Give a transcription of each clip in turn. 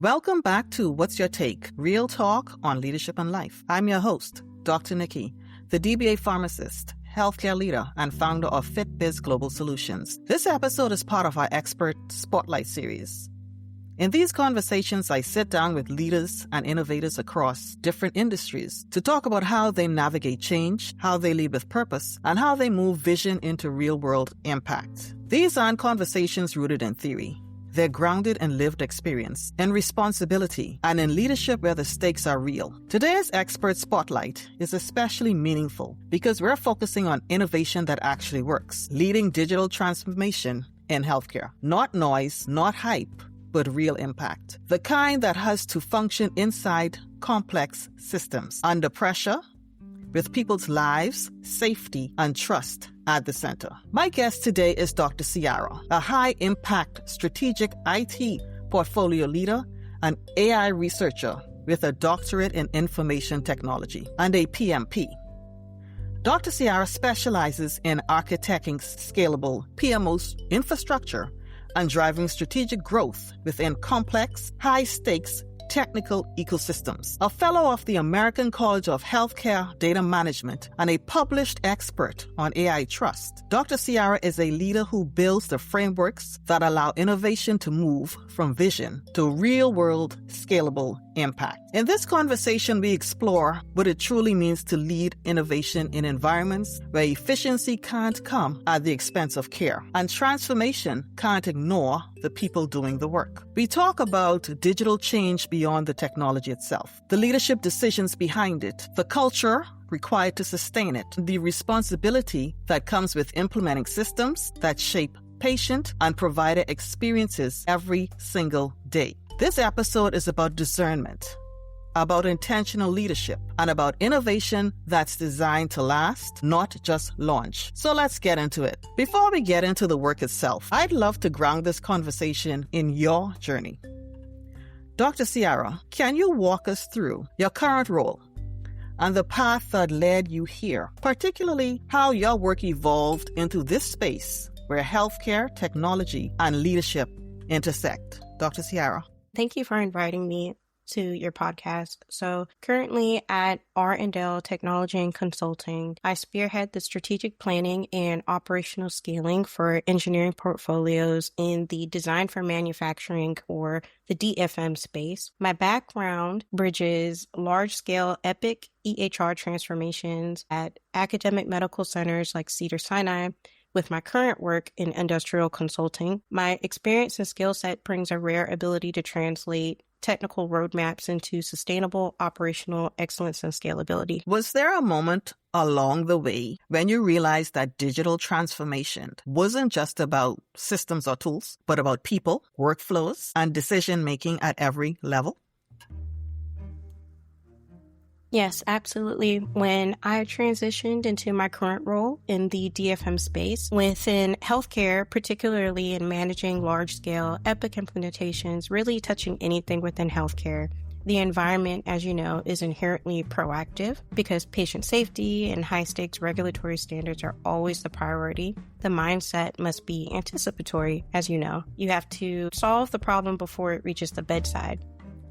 Welcome back to What's Your Take? Real talk on leadership and life. I'm your host, Dr. Nikki, the DBA pharmacist, healthcare leader, and founder of FitBiz Global Solutions. This episode is part of our Expert Spotlight series. In these conversations, I sit down with leaders and innovators across different industries to talk about how they navigate change, how they lead with purpose, and how they move vision into real-world impact. These aren't conversations rooted in theory. They're grounded in lived experience, in responsibility, and in leadership where the stakes are real. Today's Expert Spotlight is especially meaningful because we're focusing on innovation that actually works, leading digital transformation in healthcare. Not noise, not hype, but real impact. The kind that has to function inside complex systems, under pressure, with people's lives, safety, and trust at the center. My guest today is Dr. Ciara, a high-impact strategic IT portfolio leader and AI researcher with a doctorate in information technology and a PMP. Dr. Ciara specializes in architecting scalable PMO infrastructure and driving strategic growth within complex, high-stakes technical ecosystems. A fellow of the American College of Healthcare Data Management and a published expert on AI trust, Dr. Ciara is a leader who builds the frameworks that allow innovation to move from vision to real-world scalable impact. In this conversation, we explore what it truly means to lead innovation in environments where efficiency can't come at the expense of care, and transformation can't ignore the people doing the work. We talk about digital change beyond the technology itself, the leadership decisions behind it, the culture required to sustain it, the responsibility that comes with implementing systems that shape patient and provider experiences every single day. This episode is about discernment, about intentional leadership, and about innovation that's designed to last, not just launch. So let's get into it. Before we get into the work itself, I'd love to ground this conversation in your journey. Dr. Ciara, can you walk us through your current role and the path that led you here, particularly how your work evolved into this space where healthcare, technology, and leadership intersect? Dr. Ciara. Thank you for inviting me to your podcast. So currently at R&L Technology and Consulting, I spearhead the strategic planning and operational scaling for engineering portfolios in the design for manufacturing, or the DFM space. My background bridges large-scale epic EHR transformations at academic medical centers like Cedars-Sinai with my current work in industrial consulting. My experience and skill set brings a rare ability to translate technical roadmaps into sustainable operational excellence and scalability. Was there a moment along the way when you realized that digital transformation wasn't just about systems or tools, but about people, workflows, and decision-making at every level? Yes, absolutely. When I transitioned into my current role in the DFM space within healthcare, particularly in managing large-scale epic implementations, really touching anything within healthcare, the environment, as you know, is inherently proactive because patient safety and high-stakes regulatory standards are always the priority. The mindset must be anticipatory, as you know. You have to solve the problem before it reaches the bedside.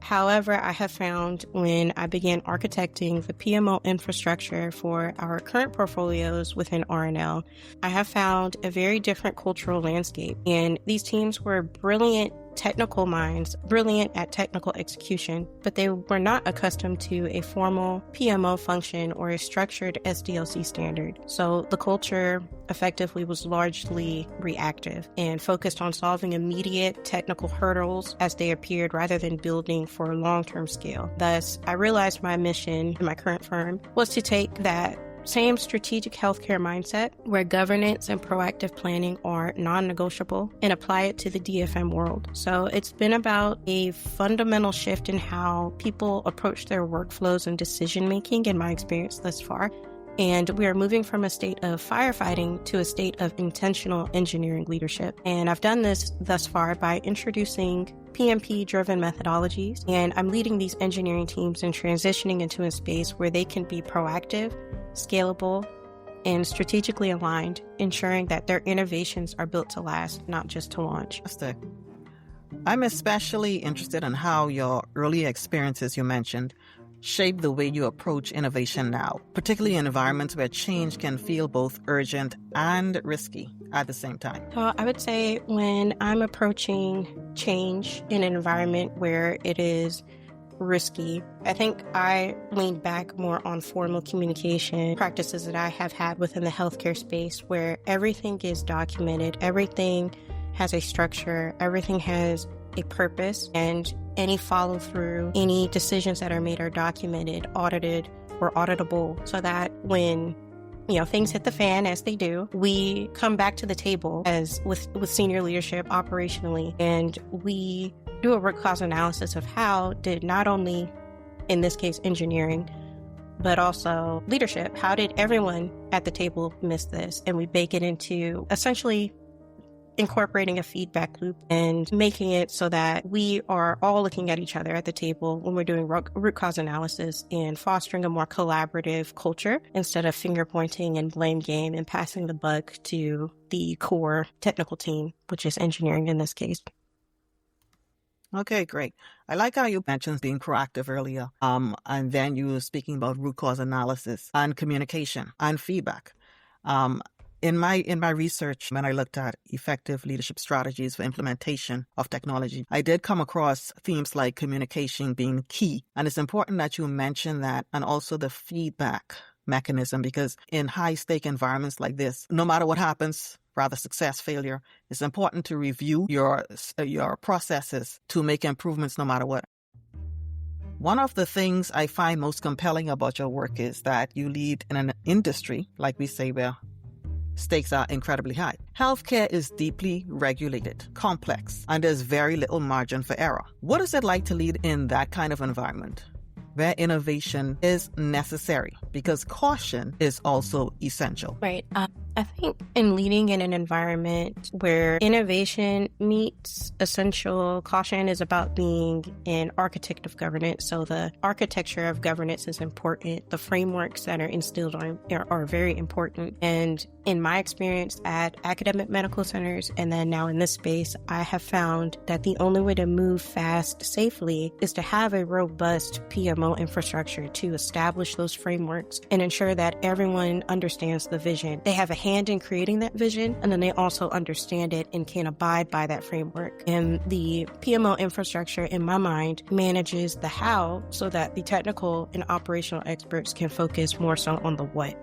However, I have found when I began architecting the PMO infrastructure for our current portfolios within R&L, I have found a very different cultural landscape. And these teams were brilliant technical minds, brilliant at technical execution, but they were not accustomed to a formal PMO function or a structured SDLC standard. So the culture effectively was largely reactive and focused on solving immediate technical hurdles as they appeared rather than building for a long-term scale. Thus, I realized my mission in my current firm was to take that same strategic healthcare mindset where governance and proactive planning are non-negotiable and apply it to the DFM world. So it's been about a fundamental shift in how people approach their workflows and decision-making in my experience thus far. And we are moving from a state of firefighting to a state of intentional engineering leadership. And I've done this thus far by introducing PMP-driven methodologies. And I'm leading these engineering teams and transitioning into a space where they can be proactive, scalable, and strategically aligned, ensuring that their innovations are built to last, not just to launch. Fantastic. I'm especially interested in how your early experiences you mentioned shape the way you approach innovation now, particularly in environments where change can feel both urgent and risky at the same time. So I would say when I'm approaching change in an environment where it is risky, I think I lean back more on formal communication practices that I have had within the healthcare space, where everything is documented, everything has a structure, everything has a purpose, and any follow through, any decisions that are made are documented, audited, or auditable, so that when things hit the fan, as they do, we come back to the table as with senior leadership operationally, and we do a root cause analysis of how did not only, in this case, engineering, but also leadership, how did everyone at the table miss this? And we bake it into essentially incorporating a feedback loop and making it so that we are all looking at each other at the table when we're doing root cause analysis and fostering a more collaborative culture instead of finger pointing and blame game and passing the buck to the core technical team, which is engineering in this case. Okay, great. I like how you mentioned being proactive earlier. And then you were speaking about root cause analysis and communication and feedback. In my research, when I looked at effective leadership strategies for implementation of technology, I did come across themes like communication being key. And it's important that you mention that, and also the feedback mechanism, because in high-stake environments like this, no matter what happens, rather success, failure, it's important to review your processes to make improvements no matter what. One of the things I find most compelling about your work is that you lead in an industry, like we say, where stakes are incredibly high. Healthcare is deeply regulated, complex, and there's very little margin for error. What is it like to lead in that kind of environment, where innovation is necessary because caution is also essential? Right. I think in leading in an environment where innovation meets essential caution is about being an architect of governance. So the architecture of governance is important. The frameworks that are instilled are very important. And in my experience at academic medical centers and then now in this space, I have found that the only way to move fast safely is to have a robust PMO infrastructure to establish those frameworks and ensure that everyone understands the vision. They have a hand in creating that vision, and then they also understand it and can abide by that framework. And the PMO infrastructure, in my mind, manages the how so that the technical and operational experts can focus more so on the what.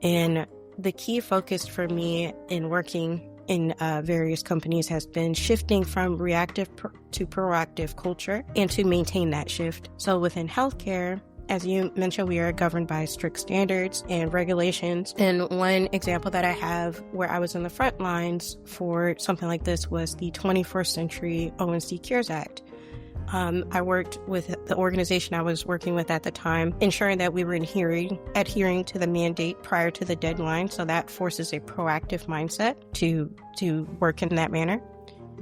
And the key focus for me in working in various companies has been shifting from reactive to proactive culture and to maintain that shift. So within healthcare, as you mentioned, we are governed by strict standards and regulations. And one example that I have where I was in the front lines for something like this was the 21st Century ONC CARES Act. I worked with the organization I was working with at the time, ensuring that we were adhering to the mandate prior to the deadline. So that forces a proactive mindset to work in that manner.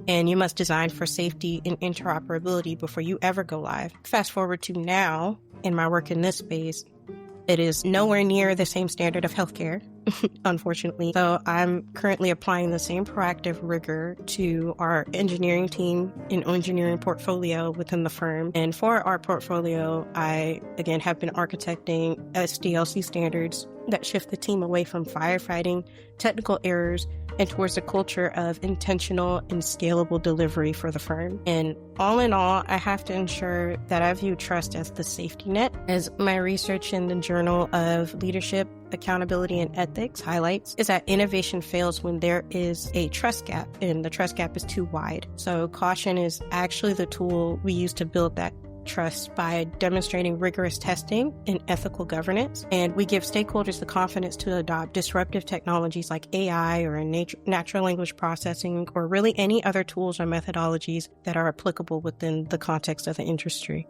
And you must design for safety and interoperability before you ever go live. Fast forward to now, in my work in this space, it is nowhere near the same standard of healthcare, unfortunately. So I'm currently applying the same proactive rigor to our engineering team and engineering portfolio within the firm. And for our portfolio, I, again, have been architecting SDLC standards that shift the team away from firefighting, technical errors, and towards a culture of intentional and scalable delivery for the firm. And all in all, I have to ensure that I view trust as the safety net. As my research in the Journal of Leadership, Accountability, and Ethics highlights, is that innovation fails when there is a trust gap, and the trust gap is too wide. So caution is actually the tool we use to build that trust by demonstrating rigorous testing and ethical governance. And we give stakeholders the confidence to adopt disruptive technologies like AI or natural language processing, or really any other tools or methodologies that are applicable within the context of the industry.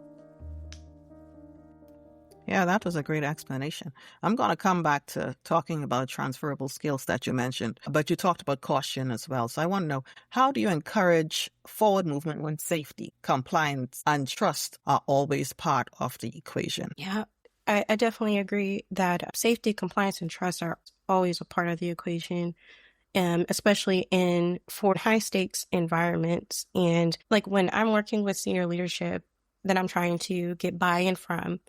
Yeah, that was a great explanation. I'm going to come back to talking about transferable skills that you mentioned, but you talked about caution as well. So I want to know, how do you encourage forward movement when safety, compliance, and trust are always part of the equation? Yeah, I definitely agree that safety, compliance, and trust are always a part of the equation. especially for high stakes environments. And like when I'm working with senior leadership that I'm trying to get buy-in from,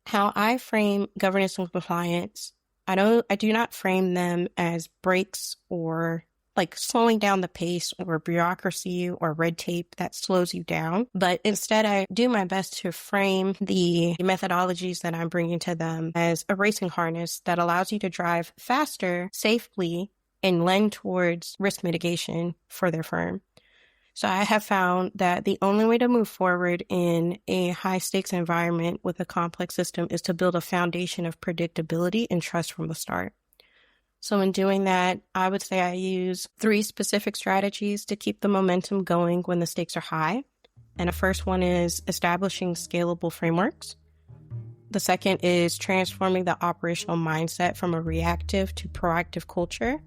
how I frame governance and compliance, I do not frame them as breaks or like slowing down the pace or bureaucracy or red tape that slows you down. But instead, I do my best to frame the methodologies that I'm bringing to them as a racing harness that allows you to drive faster, safely, and lend towards risk mitigation for their firm. So I have found that the only way to move forward in a high stakes environment with a complex system is to build a foundation of predictability and trust from the start. So in doing that, I would say I use 3 specific strategies to keep the momentum going when the stakes are high. And the first one is establishing scalable frameworks. The second is transforming the operational mindset from a reactive to proactive culture.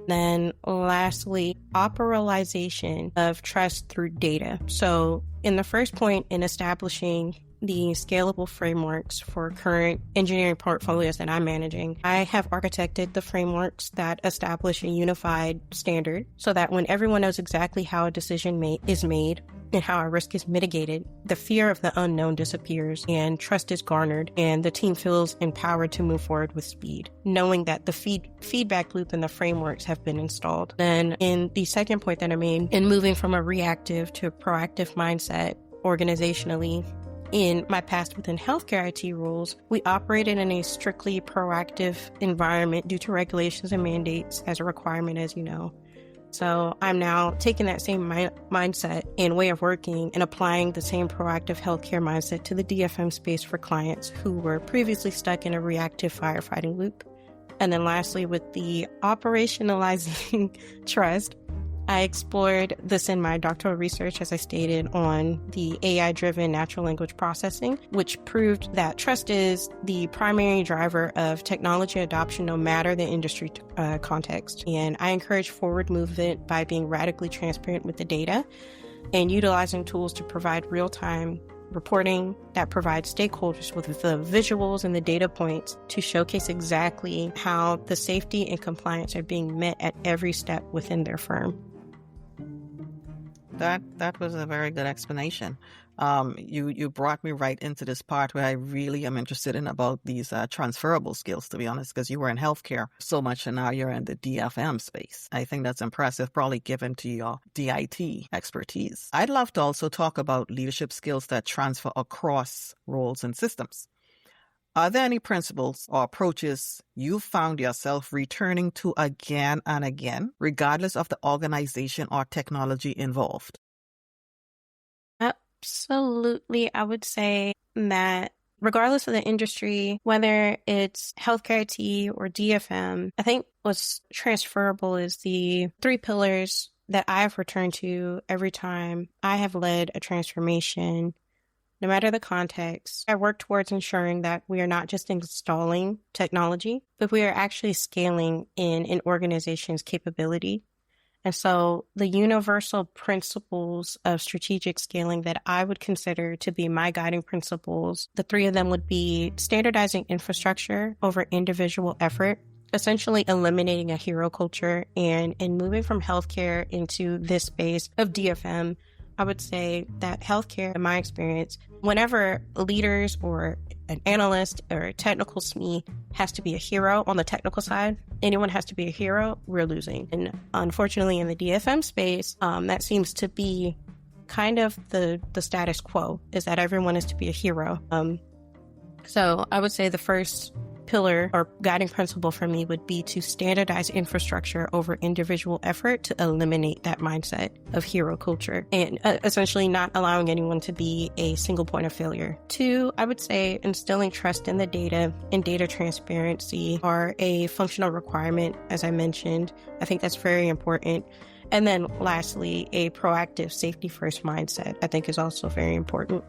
Then lastly, operationalization of trust through data. So in the first point, in establishing the scalable frameworks for current engineering portfolios that I'm managing, I have architected the frameworks that establish a unified standard so that when everyone knows exactly how a decision is made and how a risk is mitigated, the fear of the unknown disappears and trust is garnered and the team feels empowered to move forward with speed, knowing that the feedback loop and the frameworks have been installed. Then in the second point that I made, in moving from a reactive to a proactive mindset organizationally, in my past within healthcare IT roles, we operated in a strictly proactive environment due to regulations and mandates as a requirement, as you know. So I'm now taking that same mindset and way of working and applying the same proactive healthcare mindset to the DFM space for clients who were previously stuck in a reactive firefighting loop. And then lastly, with the operationalizing trust, I explored this in my doctoral research, as I stated, on the AI-driven natural language processing, which proved that trust is the primary driver of technology adoption, no matter the industry context. And I encourage forward movement by being radically transparent with the data and utilizing tools to provide real-time reporting that provides stakeholders with the visuals and the data points to showcase exactly how the safety and compliance are being met at every step within their firm. That was a very good explanation. You brought me right into this part where I really am interested in about these transferable skills, to be honest, because you were in healthcare so much and now you're in the DFM space. I think that's impressive, probably given to your DIT expertise. I'd love to also talk about leadership skills that transfer across roles and systems. Are there any principles or approaches you found yourself returning to again and again, regardless of the organization or technology involved? Absolutely. I would say that regardless of the industry, whether it's healthcare IT or DFM, I think what's transferable is the 3 pillars that I've returned to every time I have led a transformation. No matter the context, I work towards ensuring that we are not just installing technology, but we are actually scaling in an organization's capability. And so the universal principles of strategic scaling that I would consider to be my guiding principles, the 3 of them would be standardizing infrastructure over individual effort, essentially eliminating a hero culture, and moving from healthcare into this space of DFM. I would say that healthcare, in my experience, whenever leaders or an analyst or a technical SME has to be a hero on the technical side, anyone has to be a hero, we're losing. And unfortunately, in the DFM space, that seems to be kind of the status quo, is that everyone is to be a hero. So I would say the first pillar or guiding principle for me would be to standardize infrastructure over individual effort to eliminate that mindset of hero culture and essentially not allowing anyone to be a single point of failure. 2, I would say instilling trust in the data and data transparency are a functional requirement, as I mentioned. I think that's very important. And then lastly, a proactive safety first mindset, I think, is also very important.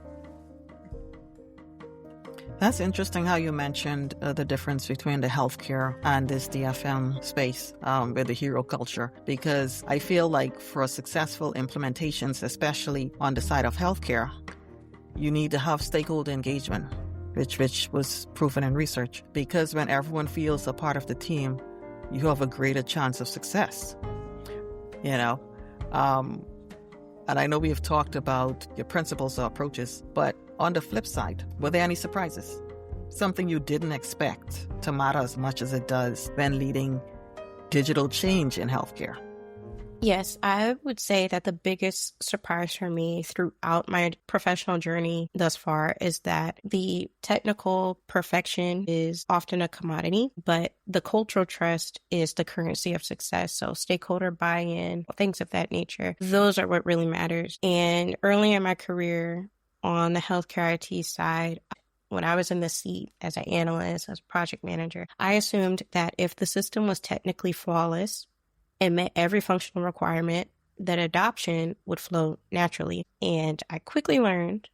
That's interesting how you mentioned the difference between the healthcare and this DFM space with the hero culture, because I feel like for successful implementations, especially on the side of healthcare, you need to have stakeholder engagement, which was proven in research, because when everyone feels a part of the team, you have a greater chance of success. You know, and I know we have talked about your principles or approaches, but on the flip side, were there any surprises? Something you didn't expect to matter as much as it does when leading digital change in healthcare? Yes, I would say that the biggest surprise for me throughout my professional journey thus far is that the technical perfection is often a commodity, but the cultural trust is the currency of success. So stakeholder buy-in, things of that nature, those are what really matters. And early in my career on the healthcare IT side, when I was in the seat as an analyst, as a project manager, I assumed that if the system was technically flawless, and met every functional requirement, that adoption would flow naturally. And I quickly learned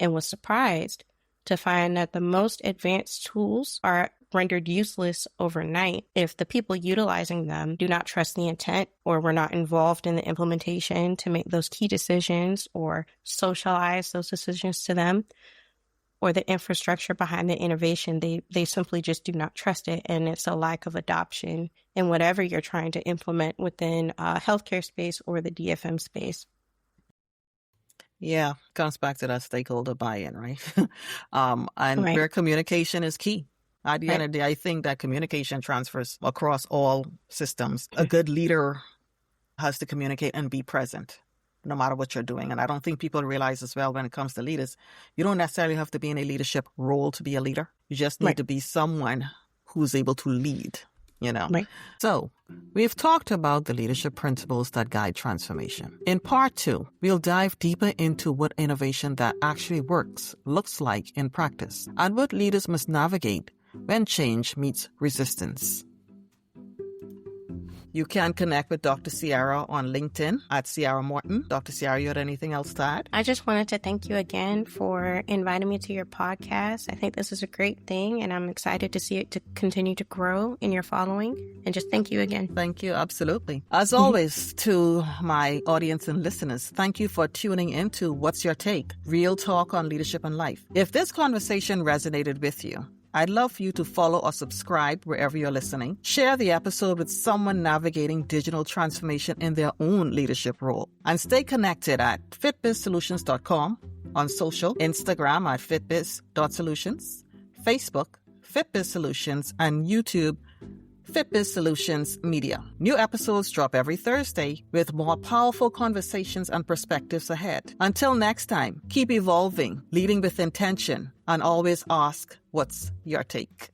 and was surprised to find that the most advanced tools are rendered useless overnight if the people utilizing them do not trust the intent or were not involved in the implementation to make those key decisions or socialize those decisions to them, or the infrastructure behind the innovation, they simply just do not trust it. And it's a lack of adoption in whatever you're trying to implement within healthcare space or the DFM space. Yeah, comes back to that stakeholder buy-in, right? And Right. where communication is key. At the end Right. of the day, I think that communication transfers across all systems. A good leader has to communicate and be present, no matter what you're doing. And I don't think people realize as well when it comes to leaders, you don't necessarily have to be in a leadership role to be a leader. You just need Right. to be someone who's able to lead, you know. Right. So we've talked about the leadership principles that guide transformation. In part 2, we'll dive deeper into what innovation that actually works looks like in practice and what leaders must navigate when change meets resistance. You can connect with Dr. Ciara on LinkedIn at Ciara Morton. Dr. Ciara, you had anything else to add? I just wanted to thank you again for inviting me to your podcast. I think this is a great thing, and I'm excited to see it to continue to grow in your following. And just thank you again. Thank you. Absolutely. As always, to my audience and listeners, thank you for tuning in to What's Your Take? Real talk on leadership and life. If this conversation resonated with you, I'd love for you to follow or subscribe wherever you're listening. Share the episode with someone navigating digital transformation in their own leadership role. And stay connected at fitbizsolutions.com, on social, Instagram at fitbiz.solutions, Facebook, Fitbiz Solutions, and YouTube, Fitbiz Solutions Media. New episodes drop every Thursday with more powerful conversations and perspectives ahead. Until next time, keep evolving, leading with intention, and always ask, what's your take?